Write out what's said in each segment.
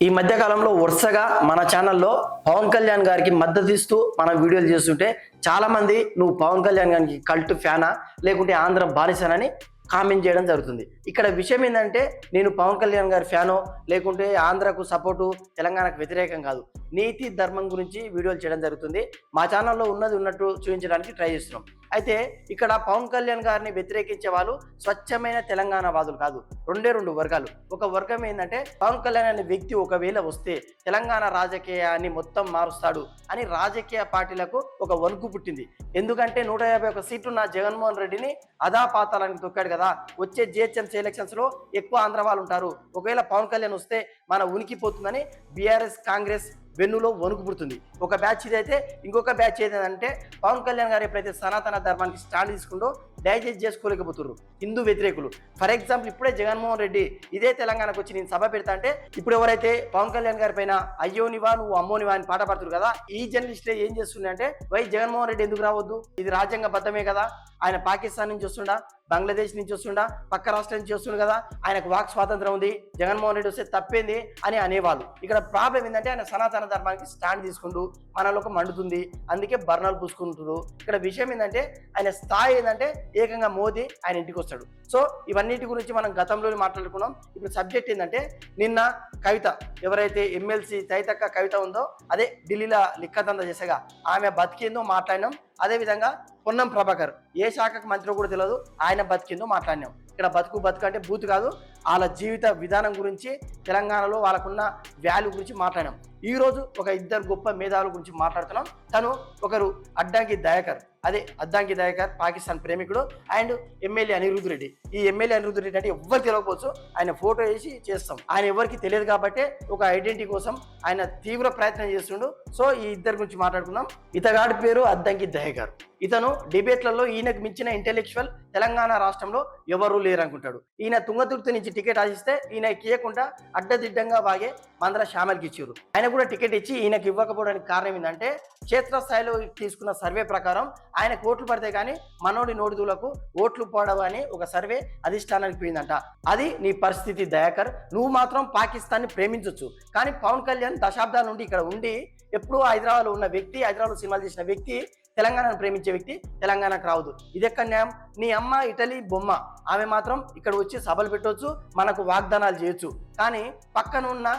ఈ మధ్య కాలంలో వరుసగా మన ఛానల్లో పవన్ కళ్యాణ్ గారికి మద్దతు ఇస్తూ మనం వీడియోలు చేస్తుంటే చాలా మంది నువ్వు పవన్ కళ్యాణ్ గారికి కల్ట్ ఫ్యానా లేకుంటే ఆంధ్ర బానిసనని కామెంట్ చేయడం జరుగుతుంది. ఇక్కడ విషయం ఏంటంటే నేను పవన్ కళ్యాణ్ గారి ఫ్యానో లేకుంటే ఆంధ్రకు సపోర్టు తెలంగాణకు వ్యతిరేకం కాదు, నీతి ధర్మం గురించి వీడియోలు చేయడం జరుగుతుంది. మా ఛానల్లో ఉన్నది ఉన్నట్టు చూపించడానికి ట్రై చేస్తున్నాం. అయితే ఇక్కడ పవన్ కళ్యాణ్ గారిని వ్యతిరేకించే వాళ్ళు స్వచ్ఛమైన తెలంగాణ వాదులు కాదు, రెండు వర్గాలు. ఒక వర్గం ఏంటంటే పవన్ కళ్యాణ్ అనే వ్యక్తి ఒకవేళ వస్తే తెలంగాణ రాజకీయాన్ని మొత్తం మారుస్తాడు అని రాజకీయ పార్టీలకు ఒక వణుకు పుట్టింది. ఎందుకంటే 151 సీట్లు ఉన్న జగన్మోహన్ రెడ్డిని అదాపాతాలని తొక్కాడు కదా. వచ్చే జిహెచ్ఎంసీ ఎలక్షన్స్ లో ఎక్కువ ఆంధ్ర వాళ్ళు ఉంటారు, ఒకవేళ పవన్ కళ్యాణ్ వస్తే మన ఉనికి పోతుందని బీఆర్ఎస్ కాంగ్రెస్ వెన్నులో వణుకు పుడుతుంది. ఒక బ్యాచ్ ఇదైతే ఇంకొక బ్యాచ్ ఏదంటే పవన్ కళ్యాణ్ గారు ఎప్పుడైతే సనాతన ధర్మానికి స్టాండ్ తీసుకుంటూ డైజెస్ట్ చేసుకోలేకపోతున్నారు హిందూ వ్యతిరేకులు. ఫర్ ఎగ్జాంపుల్ ఇప్పుడే జగన్మోహన్ రెడ్డి ఇదే తెలంగాణకు వచ్చి నేను సభ పెడతా అంటే ఇప్పుడు ఎవరైతే పవన్ కళ్యాణ్ గారి పైన అయ్యోనివా నువ్వు అమ్మోనివా అని పాట పాడుతున్నారు కదా, ఈ జర్నలిస్టులు ఏం చేస్తుండే వై జగన్మోహన్ రెడ్డి ఎందుకు రావద్దు, ఇది రాజ్యాంగబద్ధమే కదా, ఆయన పాకిస్తాన్ నుంచి వస్తుండా, బంగ్లాదేశ్ నుంచి వస్తుండా, పక్క రాష్ట్రం నుంచి వస్తుండు కదా, ఆయనకు వాక్ స్వాతంత్రం ఉంది, జగన్మోహన్ రెడ్డి వస్తే తప్పేంది అని అనేవాళ్ళు. ఇక్కడ ప్రాబ్లం ఏంటంటే ఆయన సనాతన ధర్మానికి స్టాండ్ తీసుకుంటూ మనలోకి మండుతుంది, అందుకే బర్ణాలు పూసుకుంటున్నారు. ఇక్కడ విషయం ఏంటంటే ఆయన స్థాయి ఏంటంటే ఏకంగా మోదీ ఆయన ఇంటికి వస్తాడు. సో ఇవన్నిటి గురించి మనం గతంలోనే మాట్లాడుకున్నాం. ఇప్పుడు సబ్జెక్ట్ ఏంటంటే నిన్న కవిత ఎవరైతే ఎమ్మెల్సీ తైతక్క కవిత ఉందో అదే ఢిల్లీలో లిక్కదంద చేసగా ఆమె బతికేందో మాట్లాడినాం. అదేవిధంగా పొన్నం ప్రభాకర్ ఏ శాఖకు మంత్రి కూడా తెలియదు, ఆయన బతికేందో మాట్లాడినాం. ఇక్కడ బతుకు అంటే బూతు కాదు, వాళ్ళ జీవిత విధానం గురించి తెలంగాణలో వాళ్ళకున్న వాల్యూ గురించి మాట్లాడినాం. ఈ రోజు ఒక ఇద్దరు గొప్ప మేధావుల గురించి మాట్లాడుతున్నాం. తను ఒకరు అడ్డంకి దయాకర్, అదే అద్దంకి దయాకర్ పాకిస్తాన్ ప్రేమికుడు, అండ్ ఎమ్మెల్యే అనిరుద్ధ్ రెడ్డి. ఈ ఎమ్మెల్యే అనిరుద్ధ్ రెడ్డి అంటే ఎవ్వరు తెలియకపోవచ్చు, ఆయన ఫోటో వేసి చేస్తాం. ఆయన ఎవరికి తెలియదు కాబట్టి ఒక ఐడెంటిటీ కోసం ఆయన తీవ్ర ప్రయత్నం చేస్తుండు. సో ఈ ఇద్దరు గురించి మాట్లాడుకుందాం. ఇతగాడి పేరు అద్దంకి దయాకర్. ఇతను డిబేట్లలో ఈయనకు మించిన ఇంటెలెక్చువల్ తెలంగాణ రాష్ట్రంలో ఎవరూ లేరనుకుంటాడు. ఈయన తుంగతుర్తి నుంచి టికెట్ ఆశిస్తే ఈయన ఇవ్వకుండా అడ్డదిడ్డంగా వాగే మందర శ్యామల్కి ఇచ్చారు. ఆయన కూడా టికెట్ ఇచ్చి ఈయనకి ఇవ్వకపోవడానికి కారణం ఏంటంటే క్షేత్రస్థాయిలో తీసుకున్న సర్వే ప్రకారం ఆయనకు ఓట్లు పడితే కానీ మనోడి నోటిదూలకు ఓట్లు పడవని ఒక సర్వే అధిష్టానానికి పోయిందంట. అది నీ పరిస్థితి దయాకర్. నువ్వు మాత్రం పాకిస్తాన్ని ప్రేమించవచ్చు, కానీ పవన్ కళ్యాణ్ దశాబ్దాల నుండి ఇక్కడ ఉండి ఎప్పుడూ హైదరాబాద్లో ఉన్న వ్యక్తి, హైదరాబాద్లో సినిమాలు చేసిన వ్యక్తి, తెలంగాణను ప్రేమించే వ్యక్తి తెలంగాణకు రావద్దు. ఇది ఎక్కడ న్యాయం? నీ అమ్మ ఇటలీ బొమ్మ, ఆమె మాత్రం ఇక్కడ వచ్చి సభలు పెట్టవచ్చు, మనకు వాగ్దానాలు చేయొచ్చు, కానీ పక్కన ఉన్న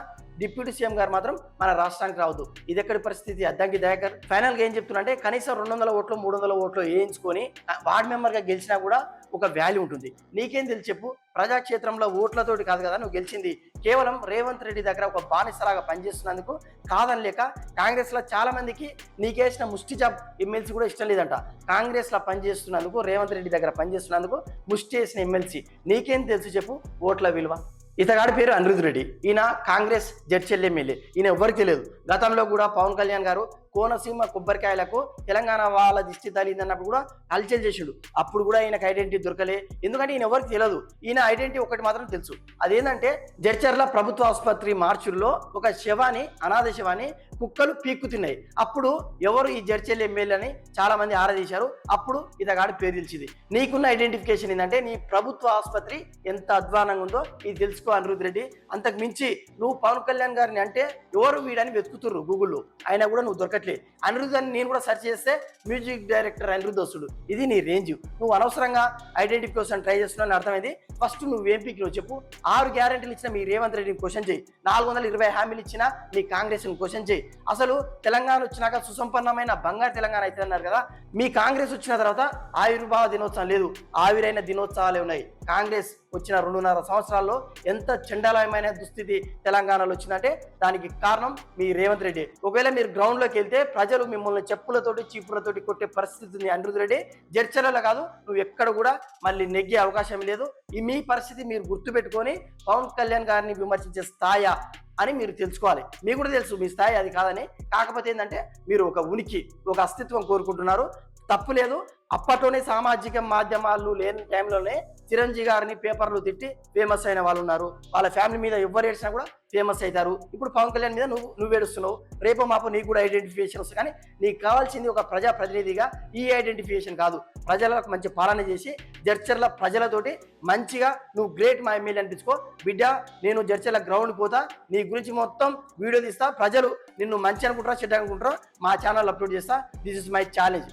డిప్యూటీ సీఎం గారు మాత్రం మన రాష్ట్రానికి రావద్దు. ఇది ఎక్కడి పరిస్థితి? అద్దంకి దయాకర్ ఫైనల్గా ఏం చెప్తున్నా అంటే కనీసం 200 ఓట్లు 300 ఓట్లు వేయించుకొని వార్డ్ మెంబర్గా గెలిచినా కూడా ఒక వాల్యూ ఉంటుంది. నీకేం తెలిసి చెప్పు? ప్రజాక్షేత్రంలో ఓట్లతోటి కాదు కదా నువ్వు గెలిచింది, కేవలం రేవంత్ రెడ్డి దగ్గర ఒక బానిసలాగా పనిచేస్తున్నందుకు. కాదనిలేక కాంగ్రెస్లో చాలా మందికి నీకేసిన ముష్టి జాబ్ ఎమ్మెల్సీ కూడా ఇష్టం లేదంట. కాంగ్రెస్లో పనిచేస్తున్నందుకు, రేవంత్ రెడ్డి దగ్గర పనిచేస్తున్నందుకు ముష్టి చేసిన ఎమ్మెల్సీ నీకేం తెలుసు చెప్పు ఓట్ల విలువ? ఇతగాడి పేరు అనిరుద్ధ్ రెడ్డి. ఈయన కాంగ్రెస్ జడ్చెల్ ఎమ్మెల్యే. ఈయన ఎవరికి తెలియదు. గతంలో కూడా పవన్ కళ్యాణ్ గారు కోనసీమ కొబ్బరికాయలకు తెలంగాణ వాళ్ళ దిష్టి తగిలిందన్నప్పుడు కూడా హల్చల్ చేసిండు. అప్పుడు కూడా ఈయనకు ఐడెంటిటీ దొరకలే, ఎందుకంటే ఈయన ఎవరికి తెలియదు. ఈయన ఐడెంటిటీ ఒకటి మాత్రం తెలుసు, అదేంటంటే జడ్చర్ల ప్రభుత్వ ఆసుపత్రి మార్చుల్లో ఒక శవాన్ని, అనాథ శవాన్ని కుక్కలు పీక్కుతున్నాయి. అప్పుడు ఎవరు ఈ జడ్చెల్ ఎమ్మెల్యే అని చాలా మంది ఆరాధించారు. అప్పుడు ఇతగాడి పేరు తెలిసింది. నీకున్న ఐడెంటిఫికేషన్ ఏంటంటే నీ ప్రభుత్వ ఆసుపత్రి ఎంత అధ్వానంగా ఉందో ఇది తెలుసుకో అనిరుద్ధ్ రెడ్డి. అంతకు మించి నువ్వు పవన్ కళ్యాణ్ గారిని అంటే ఎవరు వీడని వెతుకుతుర్రు గూగుల్లో, అయినా కూడా నువ్వు దొరకట్లేదు. అనిరుద్ధ్ అని నేను కూడా సెర్చ్ చేస్తే మ్యూజిక్ డైరెక్టర్ అనిరుద్ధ్ వస్తుడు. ఇది నీ రేంజ్. నువ్వు అనవసరంగా ఐడెంటిటీ కోసం ట్రై చేస్తున్నావు అర్థమైంది. ఫస్ట్ నువ్వు ఏం పీకిలో చెప్పు? 6 గ్యారెంటీలు ఇచ్చిన మీ రేవంత్ రెడ్డిని క్వశ్చన్ చేయి, 420 హామీలు ఇచ్చిన మీ కాంగ్రెస్ని క్వశ్చన్ చేయి. అసలు తెలంగాణ వచ్చినాక సుసంపన్నమైన బంగారు తెలంగాణ అయితే అన్నారు కదా, మీ కాంగ్రెస్ వచ్చిన తర్వాత ఆవిర్భావ దినోత్సవం లేదు, ఆవిరైన దినోత్సవాలే ఉన్నాయి. కాంగ్రెస్ వచ్చిన 2.5 సంవత్సరాల్లో ఎంత చండాలమైన దుస్థితి తెలంగాణలో వచ్చిందంటే దానికి కారణం మీ రేవంత్ రెడ్డి. ఒకవేళ మీరు గ్రౌండ్లోకి వెళ్తే ప్రజలు మిమ్మల్ని చెప్పులతోటి చీపులతోటి కొట్టే పరిస్థితి ఉంది అనిరుద్ధ్ రెడ్డి. జడ్చర్లలో కాదు, నువ్వు ఎక్కడ కూడా మళ్ళీ నెగ్గే అవకాశం లేదు. ఈ మీ పరిస్థితి మీరు గుర్తుపెట్టుకొని పవన్ కళ్యాణ్ గారిని విమర్శించే స్థాయి అని మీరు తెలుసుకోవాలి. మీకు కూడా తెలుసు మీ స్థాయి అది కాదని. కాకపోతే ఏంటంటే మీరు ఒక ఉనికి, ఒక అస్తిత్వం కోరుకుంటున్నారు. తప్పు లేదు. అప్పట్లోనే సామాజిక మాధ్యమాలు లేని టైంలోనే చిరంజీవి గారిని పేపర్లు తిట్టి ఫేమస్ అయిన వాళ్ళు ఉన్నారు. వాళ్ళ ఫ్యామిలీ మీద ఎవరు ఏడ్చినా కూడా ఫేమస్ అవుతారు. ఇప్పుడు పవన్ కళ్యాణ్ మీద నువ్వు ఏడుస్తున్నావు, రేపు మాపు నీకు కూడా ఐడెంటిఫికేషన్ వస్తుంది. కానీ నీకు కావాల్సింది ఒక ప్రజాప్రతినిధిగా ఈ ఐడెంటిఫికేషన్ కాదు, ప్రజలకు మంచి పాలన చేసి జడ్చర్ల ప్రజలతోటి మంచిగా నువ్వు గ్రేట్ మా ఎమ్మెల్యే అనిపించుకో. బిడ్డ, నేను జడ్చర్ల గ్రౌండ్ పోతా, నీ గురించి మొత్తం వీడియో తీస్తా, ప్రజలు నిన్ను మంచి అనుకుంటారా చెడ్డ అనుకుంటారా మా ఛానల్ అప్లోడ్ చేస్తా. This is my challenge.